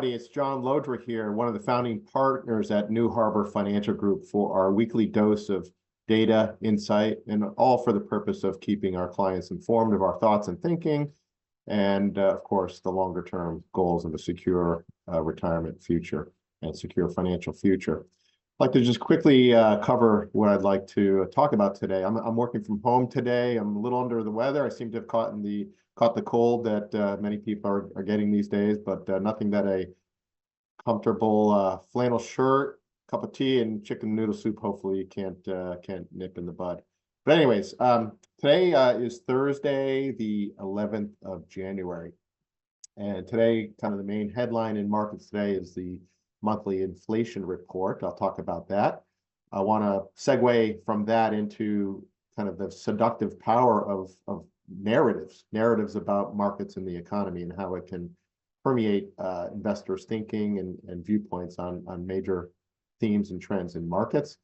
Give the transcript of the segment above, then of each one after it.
everybody. It's John Llodra here, one of the founding partners at New Harbor Financial Group for our weekly dose of data, insight, and all for the purpose of keeping our clients informed of our thoughts and thinking, and of course, the longer term goals of a secure retirement future and secure financial future. I'd like to just quickly cover what I'd like to talk about today. I'm working from home today. I'm a little under the weather. I seem to have caught the cold that many people are getting these days, but nothing that a comfortable flannel shirt, cup of tea, and chicken noodle soup hopefully can't nip in the bud. But anyways, today is Thursday, the 11th of January. And today, kind of the main headline in markets today is the monthly inflation report. I'll talk about that. I want to segue from that into kind of the seductive power of narratives about markets and the economy and how it can permeate investors' thinking and viewpoints on major themes and trends in markets.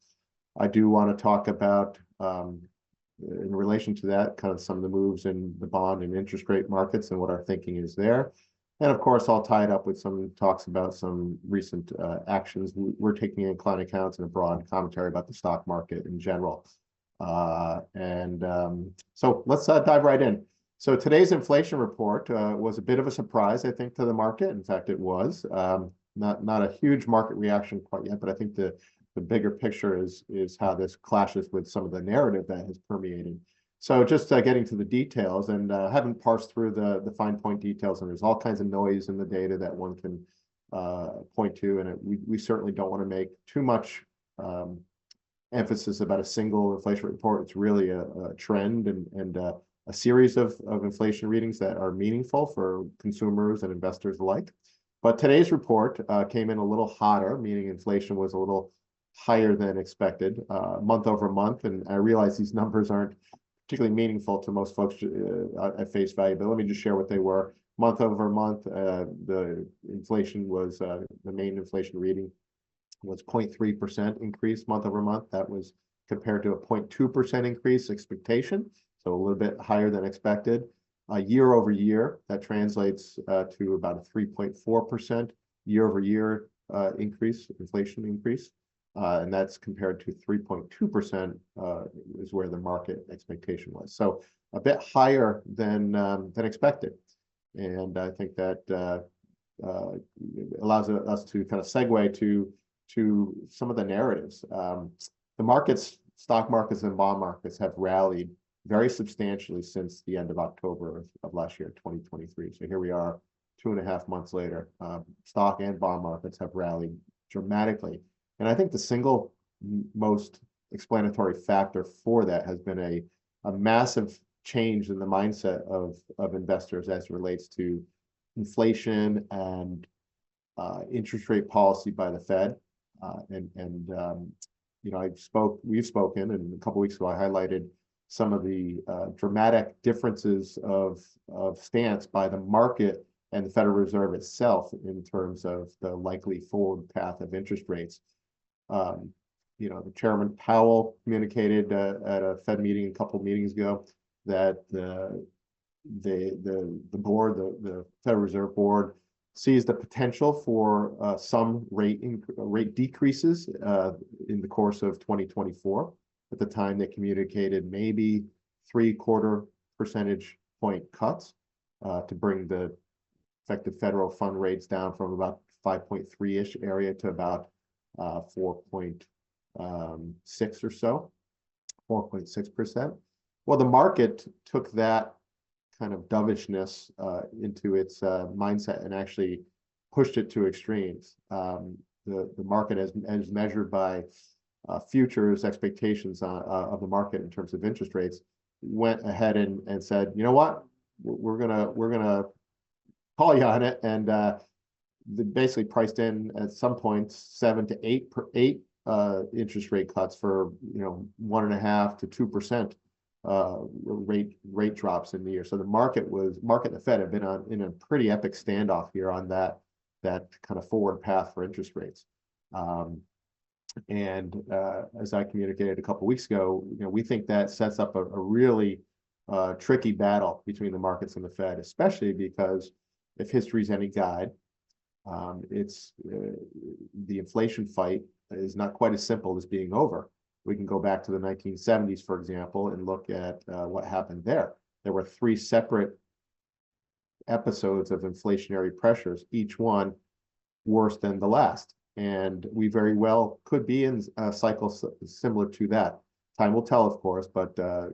I do want to talk about, in relation to that, kind of some of the moves in the bond and interest rate markets and what our thinking is there. And of course, I'll tie it up with some talks about some recent actions we're taking in client accounts and a broad commentary about the stock market in general. So let's dive right in. So today's inflation report was a bit of a surprise, I think, to the market. In fact, it was not a huge market reaction quite yet, but I think the bigger picture is how this clashes with some of the narrative that is permeating. So just getting to the details, and haven't parsed through the fine point details, and there's all kinds of noise in the data that one can point to, and we certainly don't want to make too much emphasis about a single inflation report. It's really a trend and a series of inflation readings that are meaningful for consumers and investors alike. But today's report came in a little hotter, meaning inflation was a little higher than expected month over month, and I realize these numbers aren't particularly meaningful to most folks at face value, but let me just share what they were. Month over month, the inflation was, the main inflation reading was 0.3% increase month over month. That was compared to a 0.2% increase expectation, so a little bit higher than expected. Year over year, that translates to about a 3.4% year over year inflation increase. And that's compared to 3.2% is where the market expectation was. So a bit higher than expected. And I think that allows us to kind of segue to some of the narratives. The markets, stock markets and bond markets, have rallied very substantially since the end of October of last year, 2023. So here we are 2.5 months later. Stock and bond markets have rallied dramatically. And I think the single most explanatory factor for that has been a massive change in the mindset of investors as it relates to inflation and interest rate policy by the Fed. You know, we've spoken, and a couple of weeks ago I highlighted some of the dramatic differences of stance by the market and the Federal Reserve itself in terms of the likely forward path of interest rates. You know, the Chairman Powell communicated at a Fed meeting a couple of meetings ago that the board, the Federal Reserve Board, sees the potential for some rate decreases in the course of 2024. At the time, they communicated maybe 3/4 percentage point cuts to bring the effective federal fund rates down from about 5.3-ish area to about 4.6 or so, 4.6%. Well, the market took that kind of dovishness into its mindset and actually pushed it to extremes. The market, as measured by futures expectations of the market in terms of interest rates, went ahead and said, you know what, we're gonna call you on it, and they basically priced in at some point 7 to 8 interest rate cuts for 1.5 to 2% rate drops in the year. So the market and the Fed have been in a pretty epic standoff here on that kind of forward path for interest rates. As I communicated a couple of weeks ago, we think that sets up a really tricky battle between the markets and the Fed, especially because if history's any guide, the inflation fight is not quite as simple as being over. We can go back to the 1970s, for example, and look at what happened there. There were three separate episodes of inflationary pressures, each one worse than the last. And we very well could be in a cycle similar to that. Time will tell, of course, but the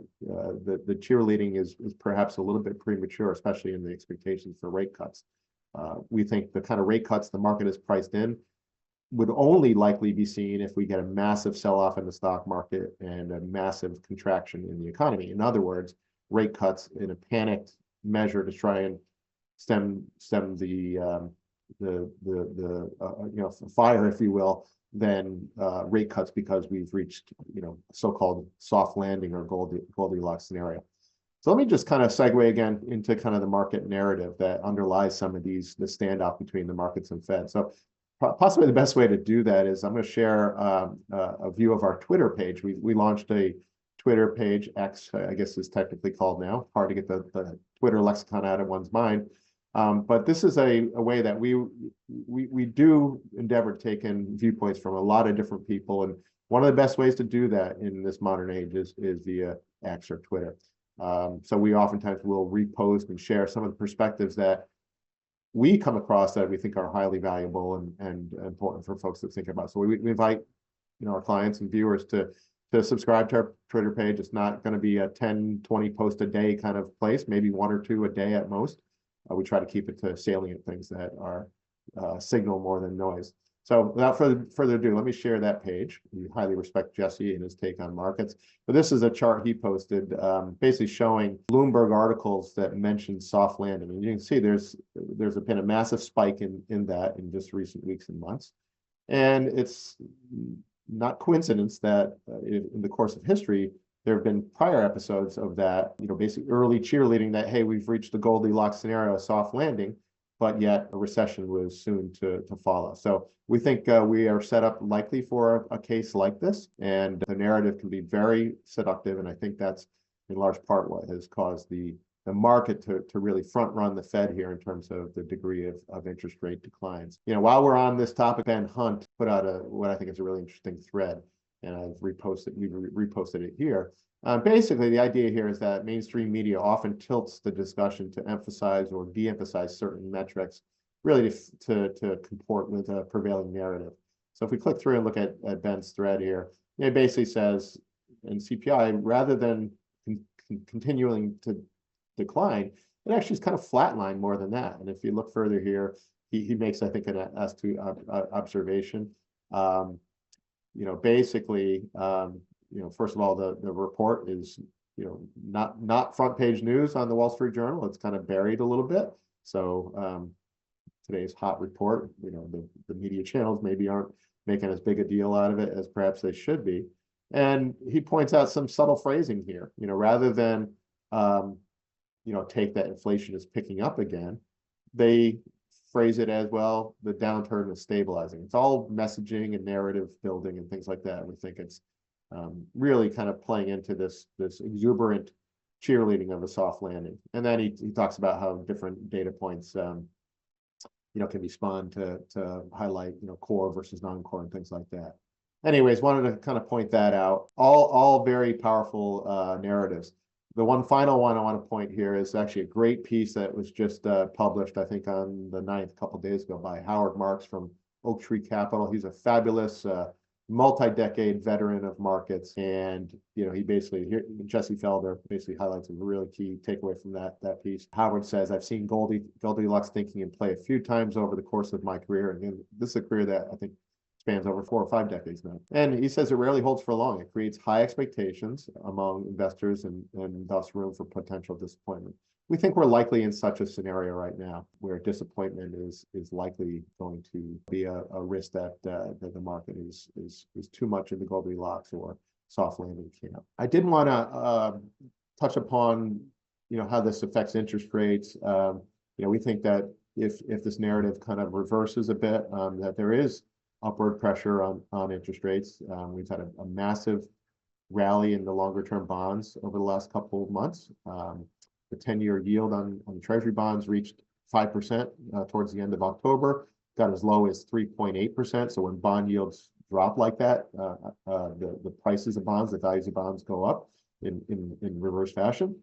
cheerleading is perhaps a little bit premature, especially in the expectations for rate cuts. We think the kind of rate cuts the market is priced in would only likely be seen if we get a massive sell-off in the stock market and a massive contraction in the economy. In other words, rate cuts in a panicked measure to try and stem the fire, if you will, than rate cuts because we've reached so-called soft landing or Goldilocks scenario. So let me just kind of segue again into kind of the market narrative that underlies some of the standoff between the markets and Fed. So possibly the best way to do that is I'm going to share a view of our Twitter page. We launched a Twitter page, X, I guess is technically called now. Hard to get the Twitter lexicon out of one's mind. But this is a way that we do endeavor to take in viewpoints from a lot of different people. And one of the best ways to do that in this modern age is via X or Twitter. So we oftentimes will repost and share some of the perspectives that we come across that we think are highly valuable and important for folks to think about. So we invite our clients and viewers to subscribe to our Twitter page. It's not going to be a 10, 20 post a day kind of place, maybe one or two a day at most. We try to keep it to salient things that are signal more than noise. So without further ado, let me share that page. We highly respect Jesse and his take on markets. But this is a chart he posted basically showing Bloomberg articles that mention soft landing. And you can see there's been a massive spike in that in just recent weeks and months. And it's not coincidence that in the course of history, there have been prior episodes of that, basically early cheerleading that, hey, we've reached the Goldilocks scenario, a soft landing, but yet a recession was soon to follow. So we think we are set up likely for a case like this, and the narrative can be very seductive, and I think that's in large part what has caused the market to really front run the Fed here in terms of the degree of interest rate declines. While we're on this topic, Ben Hunt put out what I think is a really interesting thread, and we reposted it here. Basically, the idea here is that mainstream media often tilts the discussion to emphasize or de-emphasize certain metrics, really to comport with a prevailing narrative. So if we click through and look at Ben's thread here, it basically says in CPI, rather than continuing to decline, it actually is kind of flatlined more than that. And if you look further here, he makes, I think, an astute observation. Basically, first of all, the report is, not front page news on the Wall Street Journal. It's kind of buried a little bit. So today's hot report, the media channels maybe aren't making as big a deal out of it as perhaps they should be. And he points out some subtle phrasing here, rather than, take that inflation is picking up again, they phrase it as, well, the downturn is stabilizing. It's all messaging and narrative building and things like that. We think it's really kind of playing into this exuberant cheerleading of a soft landing. And then he talks about how different data points can be spun to highlight core versus non-core and things like that. Anyways, wanted to kind of point that out. All very powerful narratives. The one final one I want to point here is actually a great piece that was just published, I think, on the 9th, a couple of days ago, by Howard Marks from Oak Tree Capital. He's a fabulous multi-decade veteran of markets, and he basically, Jesse Felder basically highlights a really key takeaway from that piece. Howard says, I've seen Goldilocks thinking in play a few times over the course of my career, and this is a career that I think spans over 4 or 5 decades now. And he says it rarely holds for long. It creates high expectations among investors and thus room for potential disappointment. We think we're likely in such a scenario right now where disappointment is likely going to be a risk that the market is too much in the Goldilocks or soft landing camp. I did want to touch upon how this affects interest rates. We think that if this narrative kind of reverses a bit, that there is upward pressure on interest rates. We've had a massive rally in the longer term bonds over the last couple of months. The 10-year yield on treasury bonds reached 5% towards the end of October. got as low as 3.8%. So when bond yields drop like that, the prices of bonds, the values of bonds go up in reverse fashion.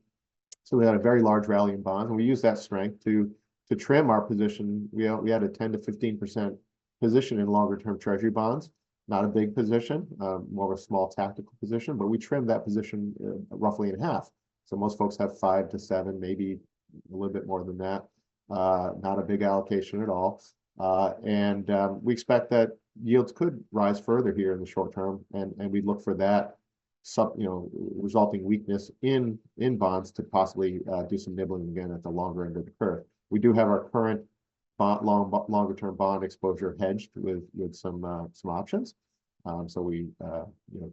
So we had a very large rally in bonds, and we used that strength to trim our position. We had a 10 to 15% position in longer term treasury bonds. Not a big position, more of a small tactical position, but we trimmed that position roughly in half. So most folks have 5 to 7, maybe a little bit more than that. Not a big allocation at all. And we expect that yields could rise further here in the short term, and we look for that resulting weakness in bonds to possibly do some nibbling again at the longer end of the curve. We do have our current longer term bond exposure hedged with some options, so we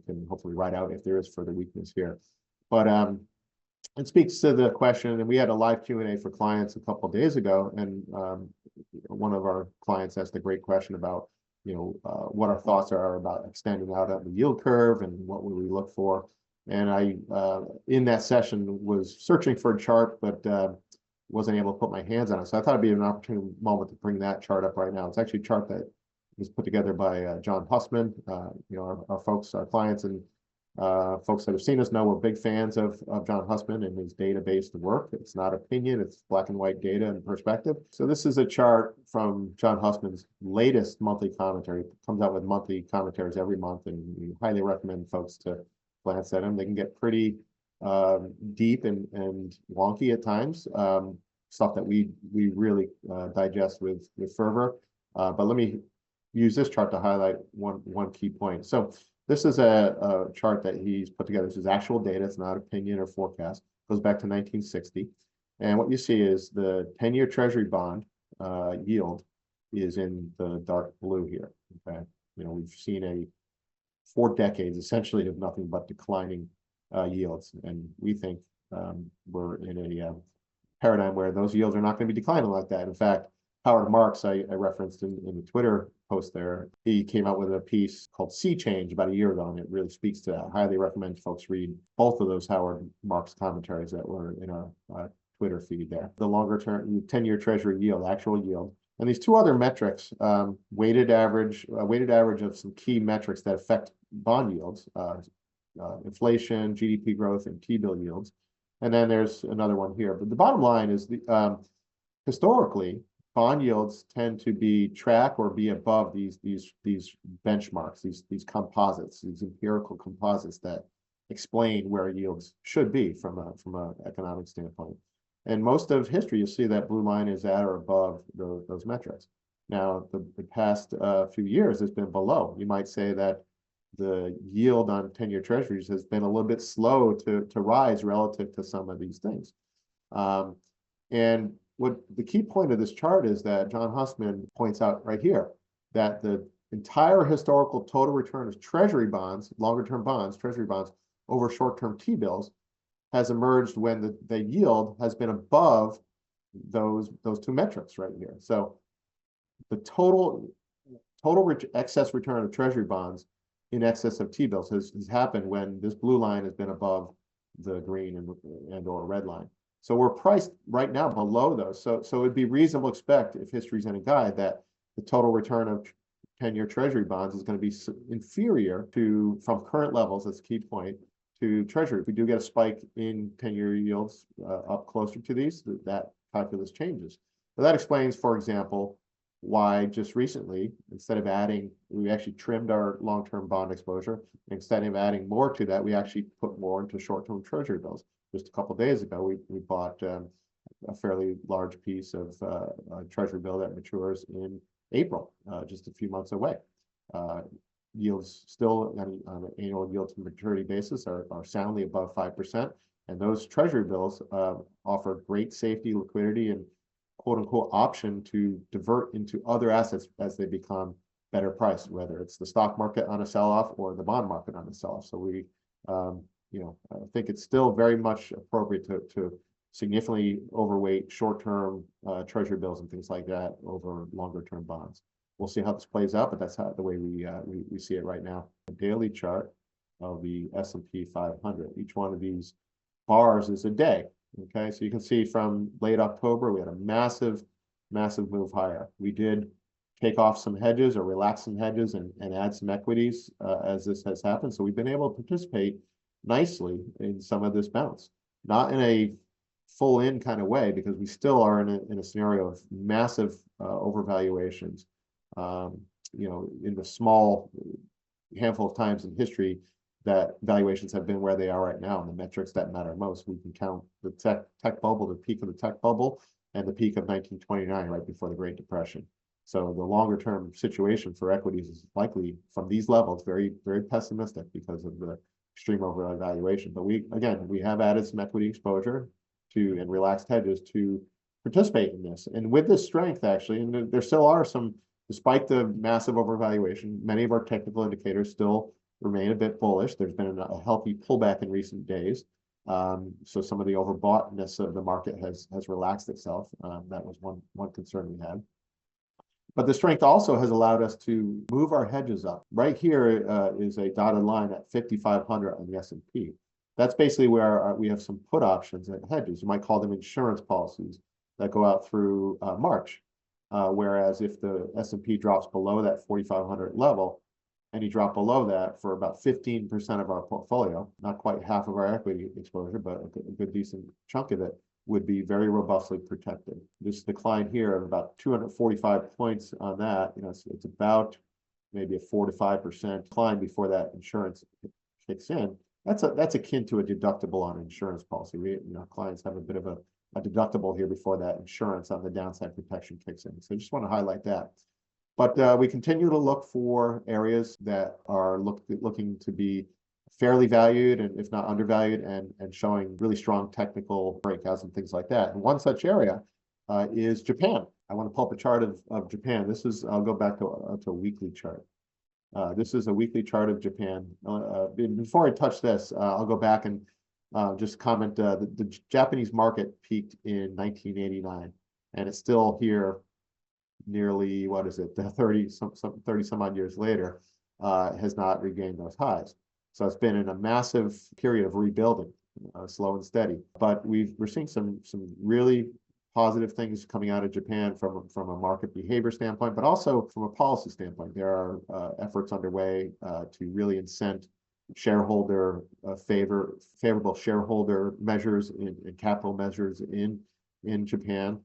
can hopefully ride out if there is further weakness here. But it speaks to the question, and we had a live Q&A for clients a couple of days ago, and one of our clients asked a great question about what our thoughts are about extending out on the yield curve and what would we look for. And I in that session was searching for a chart, but wasn't able to put my hands on it. So I thought it'd be an opportune moment to bring that chart up right now. It's actually a chart that was put together by John Hussman. Our folks, our clients, and folks that have seen us know we're big fans of John Hussman and his data-based work. It's not opinion, it's black and white data and perspective. So this is a chart from John Hussman's latest monthly commentary. It comes out with monthly commentaries every month, and we highly recommend folks to glance at them. They can get pretty deep and wonky at times, stuff that we really digest with fervor. But let me use this chart to highlight one key point. So this is a chart that he's put together. This is actual data. It's not opinion or forecast. It goes back to 1960. And what you see is the 10-year treasury bond yield is in the dark blue here. Okay, we've seen 4 decades essentially of nothing but declining yields, and we think we're in a paradigm where those yields are not going to be declining like that. In fact, Howard Marks, I referenced in the Twitter post there, he came out with a piece called Sea Change about a year ago, and it really speaks to that. I highly recommend folks read both of those Howard Marks commentaries that were in our Twitter feed there. The longer term 10-year treasury yield, actual yield, and these two other metrics, weighted average of some key metrics that affect bond yields, inflation, GDP growth, and T-bill yields. And then there's another one here. But the bottom line is historically, bond yields tend to be track or be above these benchmarks, these composites, these empirical composites that explain where yields should be from an economic standpoint. And most of history, you'll see that blue line is at or above those metrics. Now, the past few years has been below. You might say that the yield on 10-year treasuries has been a little bit slow to rise relative to some of these things. And what the key point of this chart is that John Hussman points out right here that the entire historical total return of treasury bonds, longer-term bonds, treasury bonds, over short-term T-bills has emerged when the yield has been above those two metrics right here. So the total excess return of treasury bonds in excess of T-bills has happened when this blue line has been above the green and or red line. So we're priced right now below those. So it'd be reasonable to expect, if history's any guide, that the total return of 10-year treasury bonds is going to be inferior from current levels, that's a key point, to treasury. If we do get a spike in 10-year yields up closer to these, that calculus changes. So that explains, for example, why just recently, instead of adding, we actually trimmed our long-term bond exposure. Instead of adding more to that, we actually put more into short-term treasury bills. Just a couple of days ago, we bought a fairly large piece of a treasury bill that matures in April, just a few months away. Yields still on an annual yield to maturity basis are soundly above 5%. And those treasury bills offer great safety, liquidity, and quote unquote option to divert into other assets as they become better priced, whether it's the stock market on a sell-off or the bond market on a sell-off. So we, I think it's still very much appropriate to significantly overweight short-term treasury bills and things like that over longer-term bonds. We'll see how this plays out, but that's the way we see it right now. A daily chart of the S&P 500. Each one of these bars is a day. Okay, so you can see from late October, we had a massive move higher. We did take off some hedges or relax some hedges and add some equities as this has happened. So we've been able to participate nicely in some of this bounce, not in a full in kind of way, because we still are in a scenario of massive overvaluations. In the small handful of times in history that valuations have been where they are right now, and the metrics that matter most, we can count the tech bubble, the peak of the tech bubble, and the peak of 1929, right before the Great Depression. So the longer term situation for equities is likely from these levels very, very pessimistic because of the extreme overvaluation. But we have added some equity exposure to and relaxed hedges to participate in this. And with this strength, actually, and there still are some, despite the massive overvaluation, many of our technical indicators still remain a bit bullish. There's been a healthy pullback in recent days. So some of the overboughtness of the market has relaxed itself. That was one concern we had. But the strength also has allowed us to move our hedges up. Right here is a dotted line at 5,500 on the S&P. That's basically where we have some put options at hedges. You might call them insurance policies that go out through March. Whereas if the S&P drops below that 4,500 level, and you drop below that for about 15% of our portfolio, not quite half of our equity exposure, but a good decent chunk of it would be very robustly protected. This decline here of about 245 points on that, it's about maybe a 4 to 5% decline before that insurance kicks in. That's akin to a deductible on an insurance policy. Clients have a bit of a deductible here before that insurance on the downside protection kicks in. So I just want to highlight that. But we continue to look for areas that are looking to be fairly valued, and if not undervalued, and showing really strong technical breakouts and things like that. And one such area is Japan. I want to pull up a chart of Japan. I'll go back to a weekly chart. This is a weekly chart of Japan. Before I touch this, I'll go back and just comment. The Japanese market peaked in 1989, and it's still here nearly, 30 some odd years later, has not regained those highs. So it's been in a massive period of rebuilding, slow and steady. But we're seeing some really positive things coming out of Japan from a market behavior standpoint, but also from a policy standpoint. There are efforts underway to really incent shareholder favorable shareholder measures and capital measures in Japan.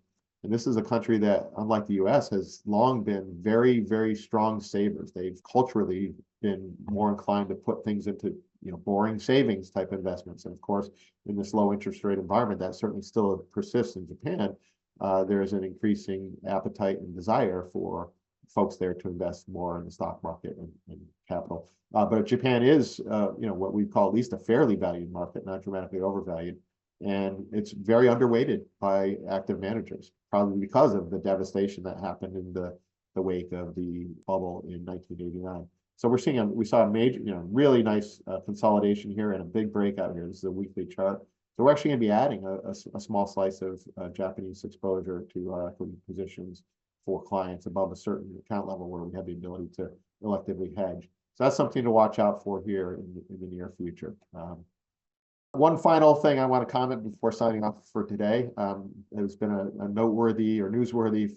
And this is a country that, unlike the US, has long been very, very strong savers. They've culturally been more inclined to put things into boring savings type investments. And of course, in this low interest rate environment, that certainly still persists in Japan. There is an increasing appetite and desire for folks there to invest more in the stock market and capital. But Japan is, what we call at least a fairly valued market, not dramatically overvalued. And it's very underweighted by active managers, probably because of the devastation that happened in the wake of the bubble in 1989. So we saw a major, really nice consolidation here and a big breakout here. This is a weekly chart. So we're actually going to be adding a small slice of Japanese exposure to our equity positions for clients above a certain account level where we have the ability to electively hedge. So that's something to watch out for here in the near future. One final thing I want to comment before signing off for today. There's been a noteworthy or newsworthy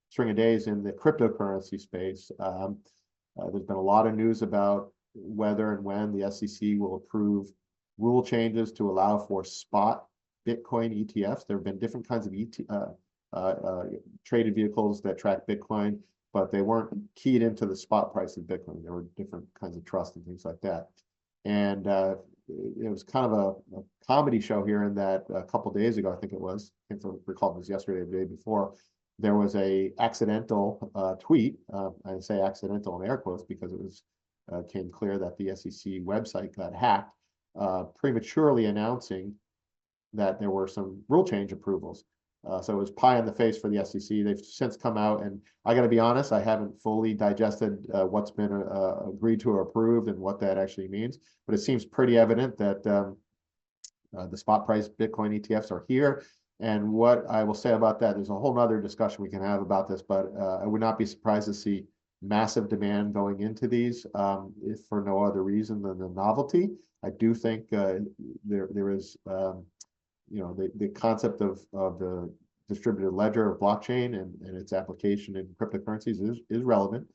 string of days in the cryptocurrency space. There's been a lot of news about whether and when the SEC will approve rule changes to allow for spot Bitcoin ETFs. There have been different kinds of traded vehicles that track Bitcoin, but they weren't keyed into the spot price of Bitcoin. There were different kinds of trust and things like that. And it was kind of a comedy show here in that a couple of days ago, I think it was, I can't recall if it was yesterday or the day before, there was a accidental tweet. I say accidental in air quotes because it came clear that the SEC website got hacked, prematurely announcing that there were some rule change approvals. So it was pie in the face for the SEC. They've since come out, and I got to be honest, I haven't fully digested what's been agreed to or approved and what that actually means. But it seems pretty evident that the spot price Bitcoin ETFs are here. And what I will say about that, there's a whole other discussion we can have about this, but I would not be surprised to see massive demand going into these, if for no other reason than the novelty. I do think there is, the concept of the distributed ledger of blockchain and its application in cryptocurrencies is relevant.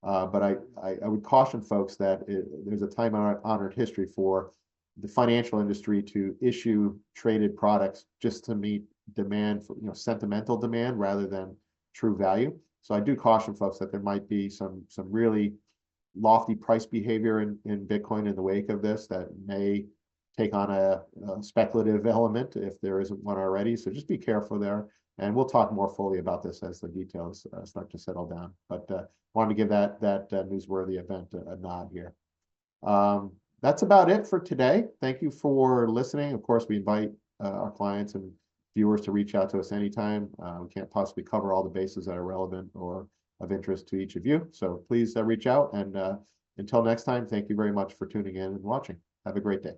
But I would caution folks that there's a time-honored history for the financial industry to issue traded products just to meet demand for, sentimental demand rather than true value. So I do caution folks that there might be some really lofty price behavior in Bitcoin in the wake of this that may take on a speculative element if there isn't one already. So just be careful there. And we'll talk more fully about this as the details start to settle down. But wanted to give that newsworthy event a nod here. That's about it for today. Thank you for listening. Of course, we invite our clients and viewers to reach out to us anytime. We can't possibly cover all the bases that are relevant or of interest to each of you. So please reach out. And until next time, thank you very much for tuning in and watching. Have a great day.